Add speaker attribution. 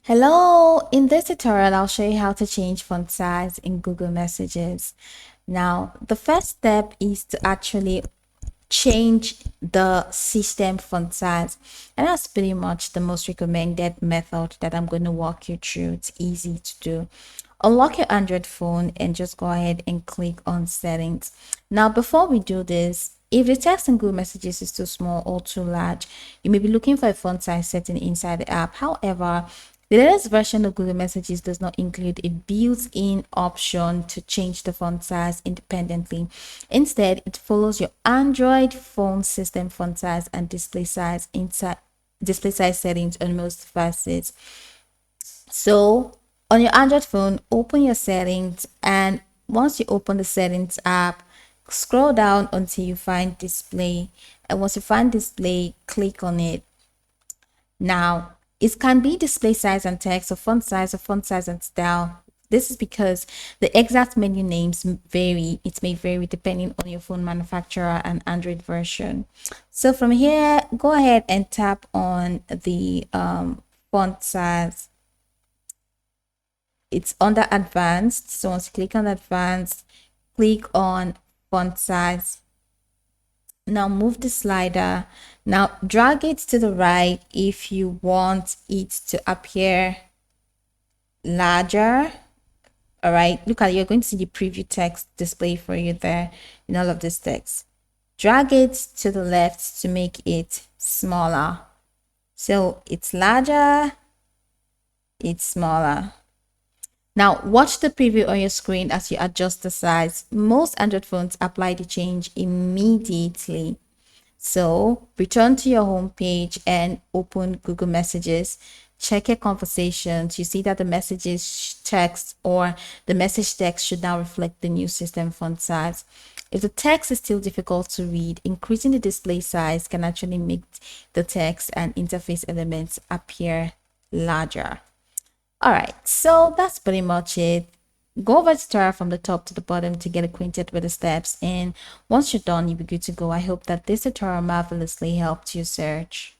Speaker 1: Hello, in this tutorial, I'll show you how to change font size in Google Messages. Now, the first step is to actually change the system font size, and that's pretty much the most recommended method that I'm going to walk you through. It's easy to do. Unlock your Android phone and just go ahead and click on settings. Now, before we do this, if the text in Google Messages is too small or too large, you may be looking for a font size setting inside the app. However, the latest version of Google Messages does not include a built-in option to change the font size independently. Instead, it follows your Android phone system font size and display size settings on most devices. So on your Android phone, open your settings, and once you open the settings app, scroll down until you find display, and once you find display, click on it. Now, it can be display size and text, or font size and style. This is because the exact menu names vary. It may vary depending on your phone manufacturer and Android version. So from here, go ahead and tap on the font size. It's under advanced. So once you click on advanced, click on font size. Now move the slider. Now drag it to the right if you want it to appear larger. All right, look at, you're going to see the preview text display for you there in all of this text. Drag it to the left to make it smaller. So it's larger, it's smaller. Now watch the preview on your screen as you adjust the size. Most Android phones apply the change immediately. So return to your home page and open Google Messages. Check your conversations. You see that the messages text or the message text should now reflect the new system font size. If the text is still difficult to read, increasing the display size can actually make the text and interface elements appear larger. All right, so that's pretty much it. Go over the tutorial from the top to the bottom to get acquainted with the steps, and once you're done, you'll be good to go. I hope that this tutorial marvelously helped you search.